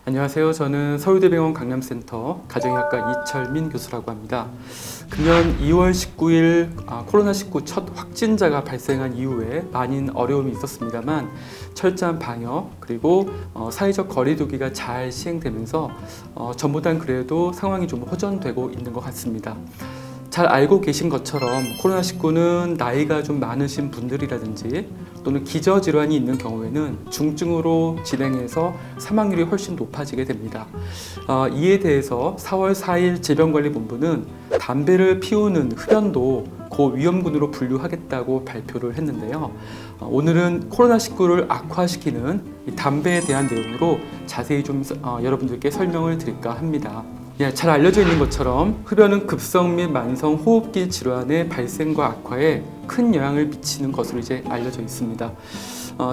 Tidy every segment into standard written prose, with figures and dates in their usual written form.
안녕하세요. 저는 서울대병원 강남센터 가정의학과 이철민 교수라고 합니다. 금년 2월 19일 코로나19 첫 확진자가 발생한 이후에 많은 어려움이 있었습니다만 철저한 방역 그리고 사회적 거리두기가 잘 시행되면서 전보단 그래도 상황이 좀 호전되고 있는 것 같습니다. 잘 알고 계신 것처럼 코로나19는 나이가 좀 많으신 분들이라든지 또는 기저질환이 있는 경우에는 중증으로 진행해서 사망률이 훨씬 높아지게 됩니다. 이에 대해서 4월 4일 질병관리본부는 담배를 피우는 흡연도 고위험군으로 분류하겠다고 발표를 했는데요. 오늘은 코로나19를 악화시키는 이 담배에 대한 내용으로 자세히 좀 여러분들께 설명을 드릴까 합니다. 잘 알려져 있는 것처럼 흡연은 급성 및 만성 호흡기 질환의 발생과 악화에 큰 영향을 미치는 것으로 이제 알려져 있습니다.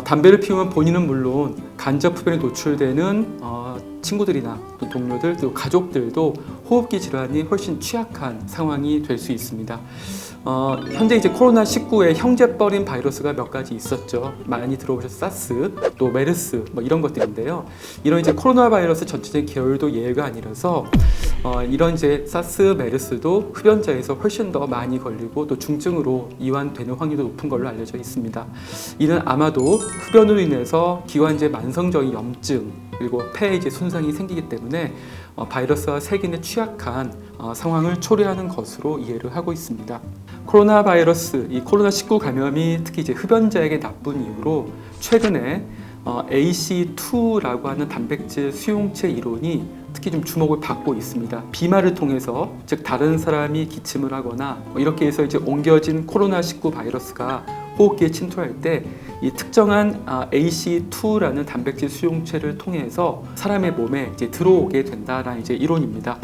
담배를 피우면 본인은 물론 간접 흡연에 노출되는 친구들이나 또 동료들, 또 가족들도 호흡기 질환이 훨씬 취약한 상황이 될 수 있습니다. 현재 이제 코로나19의 형제뻘인 바이러스가 몇 가지 있었죠. 많이 들어보셨 사스, 또 메르스 이런 것들인데요. 이런 이제 코로나 바이러스 전체적인 계열도 예외가 아니라서 이런 이제 사스, 메르스도 흡연자에서 훨씬 더 많이 걸리고 또 중증으로 이완되는 확률도 높은 걸로 알려져 있습니다. 이는 아마도 흡연으로 인해서 기관지의 만성적인 염증 그리고 폐에 이제 손상이 생기기 때문에 바이러스와 세균에 취약한 상황을 초래하는 것으로 이해를 하고 있습니다. 코로나 바이러스, 이 코로나19 감염이 특히 이제 흡연자에게 나쁜 이유로 최근에 AC2라고 하는 단백질 수용체 이론이 특히 좀 주목을 받고 있습니다. 비말을 통해서, 즉 다른 사람이 기침을 하거나 이렇게 해서 이제 옮겨진 코로나19 바이러스가 호흡기에 침투할 때 이 특정한 AC2라는 단백질 수용체를 통해서 사람의 몸에 이제 들어오게 된다라는 이제 이론입니다.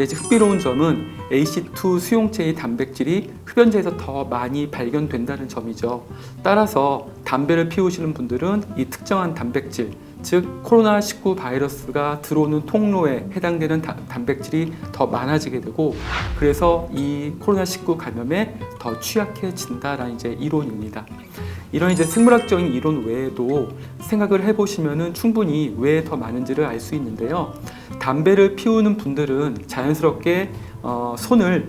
이제 흥미로운 점은 AC2 수용체의 단백질이 흡연자에서 더 많이 발견된다는 점이죠. 따라서 담배를 피우시는 분들은 이 특정한 단백질, 즉 코로나19 바이러스가 들어오는 통로에 해당되는 단백질이 더 많아지게 되고 그래서 이 코로나19 감염에 더 취약해진다라는 이제 이론입니다. 이런 이제 생물학적인 이론 외에도 생각을 해보시면은 충분히 왜 더 많은지를 알 수 있는데요. 담배를 피우는 분들은 자연스럽게 손을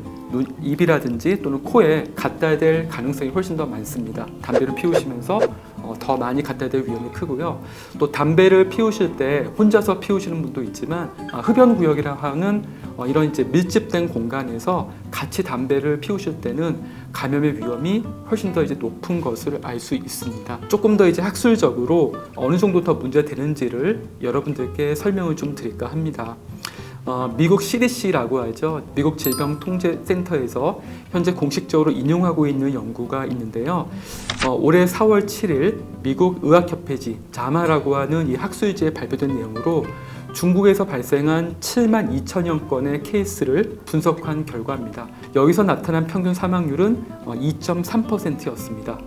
입이라든지 또는 코에 갖다 댈 가능성이 훨씬 더 많습니다. 담배를 피우시면서 더 많이 갖다 댈 위험이 크고요. 또 담배를 피우실 때 혼자서 피우시는 분도 있지만 흡연 구역이라고 하는 이런 이제 밀집된 공간에서 같이 담배를 피우실 때는 감염의 위험이 훨씬 더 이제 높은 것을 알 수 있습니다. 조금 더 이제 학술적으로 어느 정도 더 문제가 되는지를 여러분들께 설명을 좀 드릴까 합니다. 미국 CDC라고 하죠. 미국 질병통제센터에서 현재 공식적으로 인용하고 있는 연구가 있는데요. 올해 4월 7일 미국 의학협회지 자마라고 하는 이 학술지에 발표된 내용으로 중국에서 발생한 7만 2천여 건의 케이스를 분석한 결과입니다. 여기서 나타난 평균 사망률은 2.3%였습니다.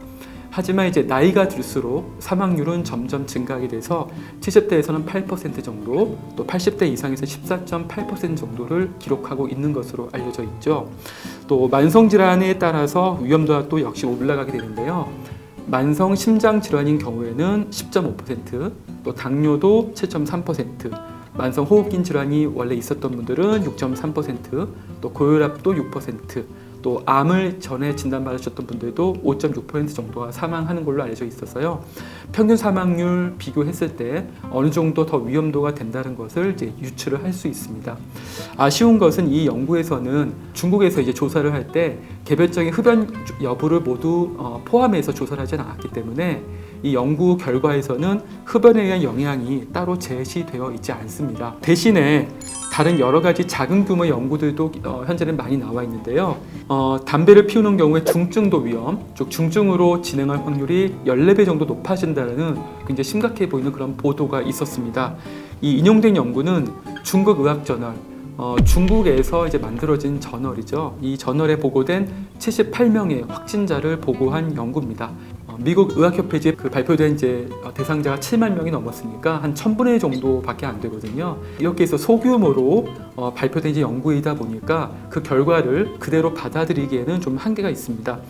하지만 이제 나이가 들수록 사망률은 점점 증가하게 돼서 70대에서는 8% 정도, 또 80대 이상에서 14.8% 정도를 기록하고 있는 것으로 알려져 있죠. 또 만성 질환에 따라서 위험도가 또 역시 올라가게 되는데요. 만성 심장 질환인 경우에는 10.5%, 또 당뇨도 7.3%, 만성 호흡기 질환이 원래 있었던 분들은 6.3%, 또 고혈압도 6%, 또 암을 전에 진단받으셨던 분들도 5.6% 정도가 사망하는 걸로 알려져 있어서요. 평균 사망률 비교했을 때 어느 정도 더 위험도가 된다는 것을 이제 유추를 할 수 있습니다. 아쉬운 것은 이 연구에서는 중국에서 이제 조사를 할 때 개별적인 흡연 여부를 모두 포함해서 조사를 하지 않았기 때문에 이 연구 결과에서는 흡연에 의한 영향이 따로 제시되어 있지 않습니다. 대신에 다른 여러 가지 작은 규모의 연구들도 현재는 많이 나와 있는데요. 담배를 피우는 경우에 중증도 위험, 즉 중증으로 진행할 확률이 14배 정도 높아진다는 굉장히 심각해 보이는 그런 보도가 있었습니다. 이 인용된 연구는 중국 의학저널, 중국에서 이제 만들어진 저널이죠. 이 저널에 보고된 78명의 확진자를 보고한 연구입니다. 미국 의학협회지에 발표된 이제 대상자가 7만 명이 넘었으니까 한 1000분의 1 정도밖에 안 되거든요. 이렇게 해서 소규모로 발표된 이제 연구이다 보니까 그 결과를 그대로 받아들이기에는 좀 한계가 있습니다.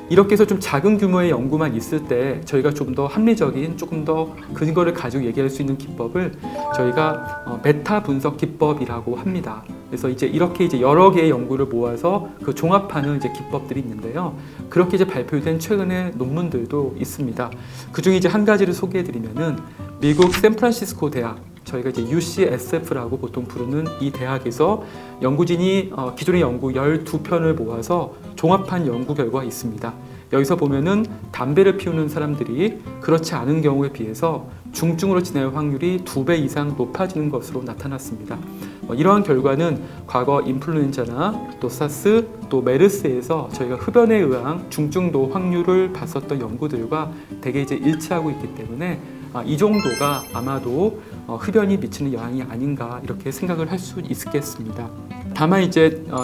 이렇게 해서 좀 작은 규모의 연구만 있을 때 저희가 좀 더 합리적인, 조금 더 근거를 가지고 얘기할 수 있는 기법을 저희가 메타 분석 기법이라고 합니다. 그래서 이렇게 여러 개의 연구를 모아서 그 종합하는 기법들이 있는데요. 그렇게 발표된 최근의 논문들도 있습니다. 그 중에 한 가지를 소개해드리면은 미국 샌프란시스코 대학, 저희가 UCSF라고 보통 부르는 이 대학에서 연구진이 기존의 연구 12편을 모아서 종합한 연구 결과가 있습니다. 여기서 보면은 담배를 피우는 사람들이 그렇지 않은 경우에 비해서 중증으로 지낼 확률이 2배 이상 높아지는 것으로 나타났습니다. 이러한 결과는 과거 인플루엔자나 또 사스, 또 메르스에서 저희가 흡연에 의한 중증도 확률을 봤었던 연구들과 대개 일치하고 있기 때문에 이 정도가 아마도 흡연이 미치는 영향이 아닌가 이렇게 생각을 할 수 있겠습니다. 다만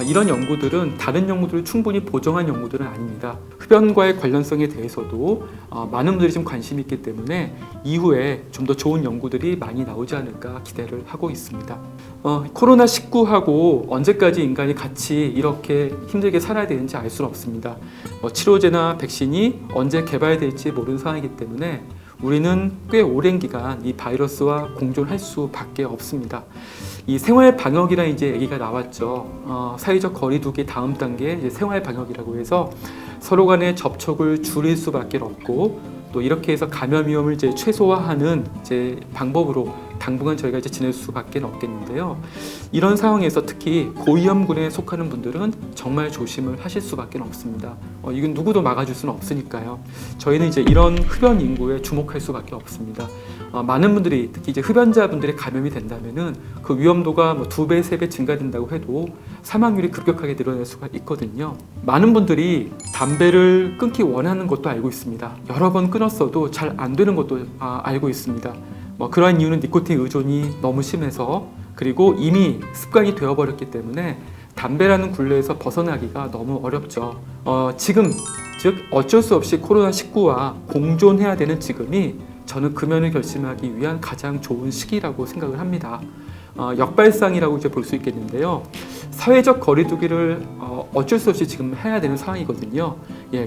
이런 연구들은 다른 연구들을 충분히 보정한 연구들은 아닙니다. 흡연과의 관련성에 대해서도 많은 분들이 좀 관심이 있기 때문에 이후에 좀 더 좋은 연구들이 많이 나오지 않을까 기대를 하고 있습니다. 코로나19하고 언제까지 인간이 같이 이렇게 힘들게 살아야 되는지 알 수는 없습니다. 치료제나 백신이 언제 개발될지 모르는 상황이기 때문에 우리는 꽤 오랜 기간 이 바이러스와 공존할 수밖에 없습니다. 이 생활 방역이라는 얘기가 나왔죠. 사회적 거리두기 다음 단계 생활 방역이라고 해서 서로 간의 접촉을 줄일 수밖에 없고 또 이렇게 해서 감염 위험을 최소화하는 방법으로 당분간 저희가 지낼 수밖에 없겠는데요. 이런 상황에서 특히 고위험군에 속하는 분들은 정말 조심을 하실 수밖에 없습니다. 이건 누구도 막아줄 수는 없으니까요. 저희는 이런 흡연 인구에 주목할 수밖에 없습니다. 많은 분들이 특히 흡연자분들의 감염이 된다면은 그 위험도가 2배, 3배 증가된다고 해도 사망률이 급격하게 늘어날 수가 있거든요. 많은 분들이 담배를 끊기 원하는 것도 알고 있습니다. 여러 번 끊었어도 잘 안 되는 것도 알고 있습니다. 그러한 이유는 니코틴 의존이 너무 심해서 그리고 이미 습관이 되어버렸기 때문에 담배라는 굴레에서 벗어나기가 너무 어렵죠. 지금 즉 어쩔 수 없이 코로나19와 공존해야 되는 지금이 저는 금연을 결심하기 위한 가장 좋은 시기라고 생각을 합니다. 역발상이라고 볼 수 있겠는데요. 사회적 거리두기를 어쩔 수 없이 지금 해야 되는 상황이거든요.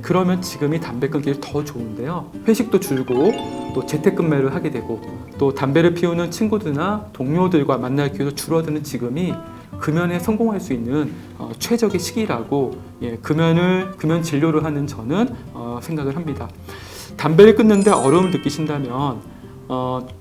그러면 지금이 담배 끊기를 더 좋은데요. 회식도 줄고 또 재택근무를 하게 되고 또 담배를 피우는 친구들이나 동료들과 만날 기회도 줄어드는 지금이 금연에 성공할 수 있는 최적의 시기라고 금연 진료를 하는 저는 생각을 합니다. 담배를 끊는데 어려움을 느끼신다면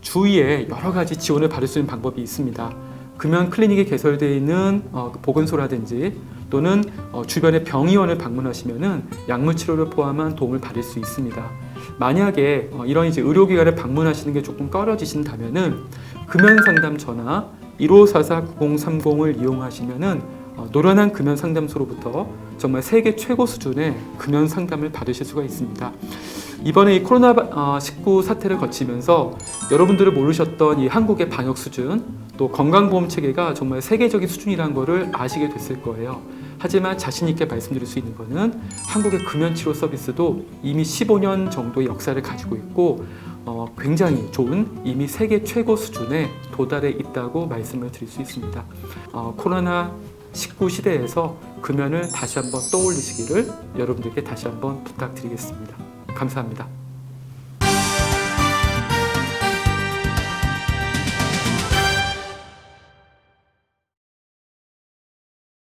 주위에 여러 가지 지원을 받을 수 있는 방법이 있습니다. 금연 클리닉에 개설되어 있는 보건소라든지 또는 주변의 병의원을 방문하시면은 약물 치료를 포함한 도움을 받을 수 있습니다. 만약에 이런 의료기관을 방문하시는 게 조금 꺼려지신다면은 금연 상담 전화 1544-9030을 이용하시면은 노련한 금연 상담소로부터 정말 세계 최고 수준의 금연 상담을 받으실 수가 있습니다. 이번에 이 코로나19 사태를 거치면서 여러분들이 모르셨던 이 한국의 방역 수준 또 건강보험 체계가 정말 세계적인 수준이라는 것을 아시게 됐을 거예요. 하지만 자신 있게 말씀드릴 수 있는 것은 한국의 금연치료 서비스도 이미 15년 정도의 역사를 가지고 있고 굉장히 좋은 이미 세계 최고 수준에 도달해 있다고 말씀을 드릴 수 있습니다. 코로나19 시대에서 금연을 다시 한번 떠올리시기를 여러분들께 다시 한번 부탁드리겠습니다. 감사합니다.